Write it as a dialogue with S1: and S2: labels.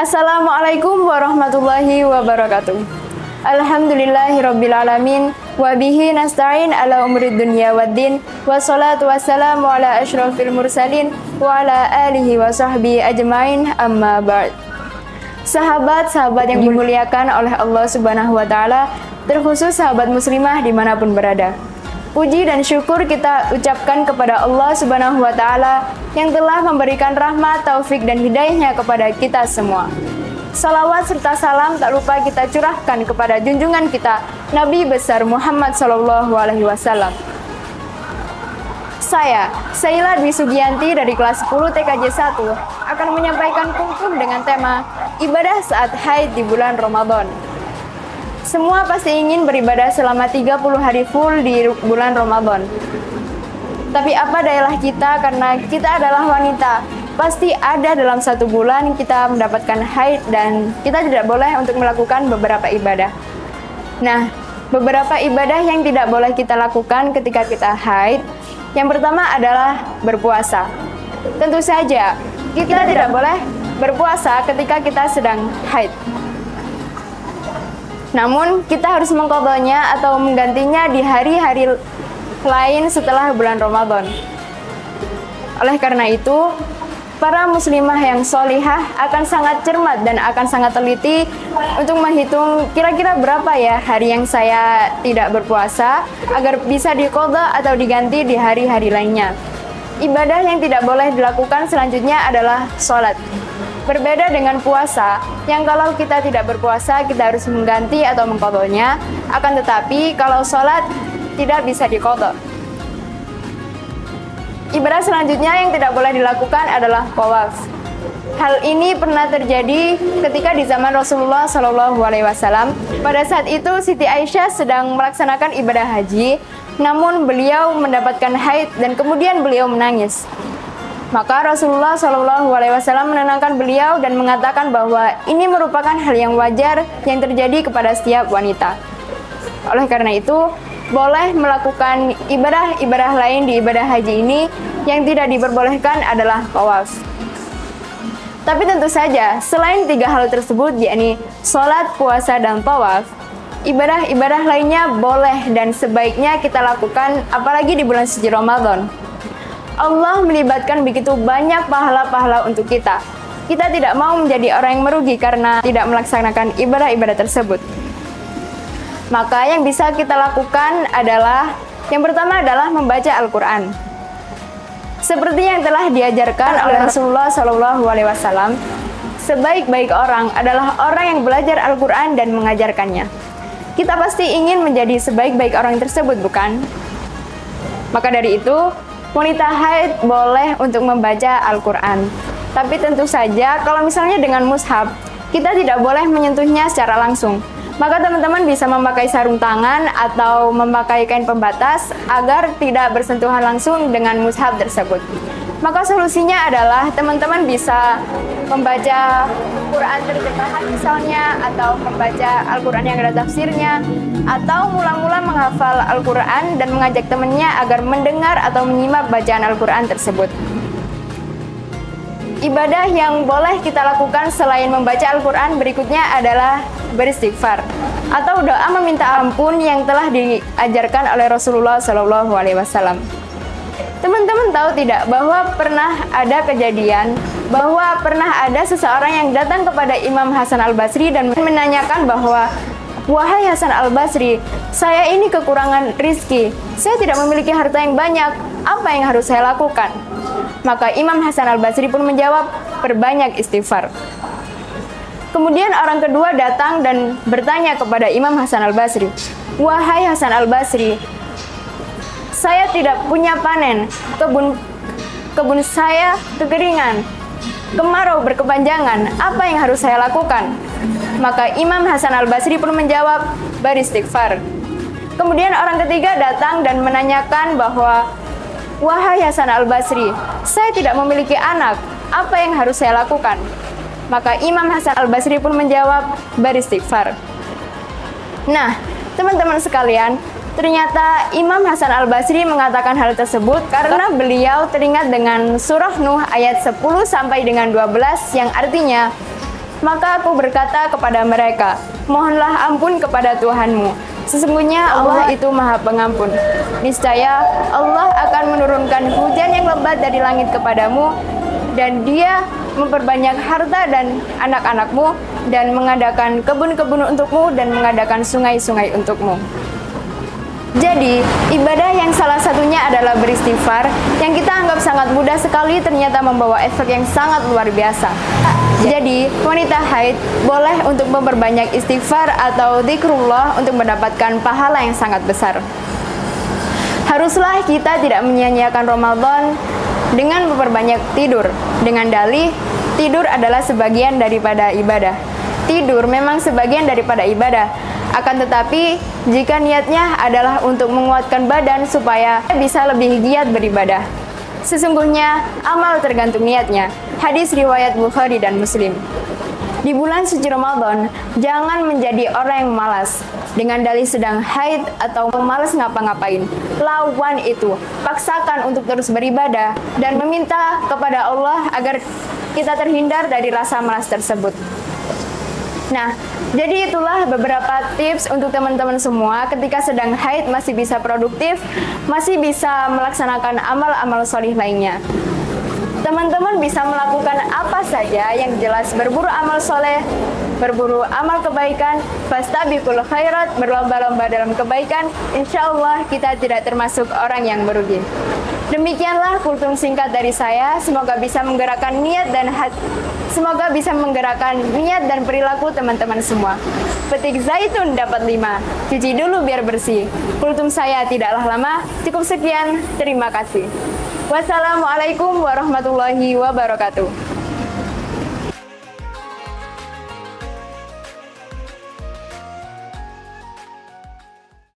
S1: Assalamualaikum warahmatullahi wabarakatuh. Alhamdulillahirrabbilalamin. Wabihi nasta'in ala umurid dunya waddin. Wassalatu wassalamu ala ashrafil mursalin. Wa ala alihi wa sahbihi ajmain, amma ba'd. Sahabat-sahabat yang dimuliakan oleh Allah Subhanahu wa Ta'ala, terkhusus sahabat muslimah dimanapun berada, puji dan syukur kita ucapkan kepada Allah Subhanahu wa Ta'ala yang telah memberikan rahmat, taufik, dan hidayahnya kepada kita semua. Salawat serta salam tak lupa kita curahkan kepada junjungan kita, Nabi besar Muhammad SAW. Saya, Saila Dwi Sugianti dari kelas 10 TKJ 1 akan menyampaikan kultum dengan tema ibadah saat haid di bulan Ramadan. Semua pasti ingin beribadah selama 30 hari full di bulan Ramadan. Tapi apa dayalah kita, karena kita adalah wanita. Pasti ada dalam satu bulan kita mendapatkan haid dan kita tidak boleh untuk melakukan beberapa ibadah. Nah, beberapa ibadah yang tidak boleh kita lakukan ketika kita haid, yang pertama adalah berpuasa. Tentu saja, kita tidak boleh berpuasa ketika kita sedang haid. Namun, kita harus mengqadanya atau menggantinya di hari-hari lain setelah bulan Ramadan. Oleh karena itu, para muslimah yang solihah akan sangat cermat dan akan sangat teliti untuk menghitung kira-kira berapa ya hari yang saya tidak berpuasa agar bisa diqadha atau diganti di hari-hari lainnya. Ibadah yang tidak boleh dilakukan selanjutnya adalah sholat. Berbeda dengan puasa, yang kalau kita tidak berpuasa kita harus mengganti atau mengqadhanya, akan tetapi kalau sholat tidak bisa diqadha. Ibadah selanjutnya yang tidak boleh dilakukan adalah tawaf. Hal ini pernah terjadi ketika di zaman Rasulullah SAW. Pada saat itu Siti Aisyah sedang melaksanakan ibadah haji, namun beliau mendapatkan haid dan kemudian beliau menangis. Maka Rasulullah SAW menenangkan beliau dan mengatakan bahwa ini merupakan hal yang wajar yang terjadi kepada setiap wanita. Oleh karena itu, boleh melakukan ibadah-ibadah lain di ibadah haji ini. Yang tidak diperbolehkan adalah tawaf. Tapi tentu saja, selain tiga hal tersebut, yakni sholat, puasa, dan tawaf, ibadah-ibadah lainnya boleh dan sebaiknya kita lakukan, apalagi di bulan suci Ramadan. Allah melibatkan begitu banyak pahala-pahala untuk kita. Kita tidak mau menjadi orang yang merugi karena tidak melaksanakan ibadah-ibadah tersebut. Maka yang bisa kita lakukan adalah, yang pertama adalah membaca Al-Quran. Seperti yang telah diajarkan oleh Rasulullah SAW, sebaik-baik orang adalah orang yang belajar Al-Quran dan mengajarkannya. Kita pasti ingin menjadi sebaik-baik orang tersebut, bukan? Maka dari itu, wanita haid boleh untuk membaca Al-Quran. Tapi tentu saja, kalau misalnya dengan mushaf, kita tidak boleh menyentuhnya secara langsung. Maka teman-teman bisa memakai sarung tangan atau memakai kain pembatas agar tidak bersentuhan langsung dengan mushaf tersebut. Maka solusinya adalah teman-teman bisa membaca Quran terjemahan misalnya, atau membaca Al-Quran yang ada tafsirnya, atau mula-mula menghafal Al-Quran dan mengajak temannya agar mendengar atau menyimak bacaan Al-Quran tersebut. Ibadah yang boleh kita lakukan selain membaca Al-Quran berikutnya adalah beristighfar atau doa meminta ampun yang telah diajarkan oleh Rasulullah SAW. Teman-teman tahu tidak bahwa pernah ada kejadian bahwa pernah ada seseorang yang datang kepada Imam Hasan Al-Basri dan menanyakan bahwa, "Wahai Hasan Al-Basri, saya ini kekurangan rizki, saya tidak memiliki harta yang banyak, apa yang harus saya lakukan?" Maka Imam Hasan Al-Basri pun menjawab, "Perbanyak istighfar." Kemudian orang kedua datang dan bertanya kepada Imam Hasan Al-Basri, "Wahai Hasan Al-Basri, saya tidak punya panen, kebun saya kekeringan, kemarau berkepanjangan, apa yang harus saya lakukan?" Maka Imam Hasan Al-Basri pun menjawab, "Beristighfar." Kemudian orang ketiga datang dan menanyakan bahwa, "Wahai Hasan Al-Basri, saya tidak memiliki anak, apa yang harus saya lakukan?" Maka Imam Hasan Al-Basri pun menjawab, beristighfar. Nah, teman-teman sekalian, ternyata Imam Hasan Al-Basri mengatakan hal tersebut karena beliau teringat dengan surah Nuh ayat 10 sampai dengan 12 yang artinya, Maka aku berkata kepada mereka, mohonlah ampun kepada Tuhanmu. Sesungguhnya Allah itu Maha Pengampun. Niscaya Allah akan menurunkan hujan yang lebat dari langit kepadamu, dan Dia memperbanyak harta dan anak-anakmu, dan mengadakan kebun-kebun untukmu, dan mengadakan sungai-sungai untukmu. Jadi, ibadah yang salah satunya adalah beristighfar, yang kita anggap sangat mudah sekali ternyata membawa efek yang sangat luar biasa. Jadi, wanita haid boleh untuk memperbanyak istighfar atau zikrullah untuk mendapatkan pahala yang sangat besar. Haruslah kita tidak menyia-nyiakan Ramadan dengan memperbanyak tidur, dengan dalih tidur adalah sebagian daripada ibadah. Tidur memang sebagian daripada ibadah. Akan tetapi, jika niatnya adalah untuk menguatkan badan supaya bisa lebih giat beribadah. Sesungguhnya, amal tergantung niatnya. Hadis riwayat Bukhari dan Muslim. Di bulan suci Ramadan, jangan menjadi orang yang malas. Dengan dalih sedang haid atau malas ngapa-ngapain. Lawan itu, paksakan untuk terus beribadah dan meminta kepada Allah agar kita terhindar dari rasa malas tersebut. Nah, jadi itulah beberapa tips untuk teman-teman semua ketika sedang haid masih bisa produktif, masih bisa melaksanakan amal-amal sholih lainnya. Teman-teman bisa melakukan apa saja yang jelas berburu amal soleh, berburu amal kebaikan, fastabiqul khairat, berlomba-lomba dalam kebaikan, insya Allah kita tidak termasuk orang yang merugi. Demikianlah kultum singkat dari saya, semoga bisa menggerakkan niat dan semoga bisa menggerakkan niat dan perilaku teman-teman semua. Petik zaitun dapat 5, cuci dulu biar bersih. Kultum saya tidaklah lama, cukup sekian, terima kasih. Wassalamualaikum warahmatullahi wabarakatuh.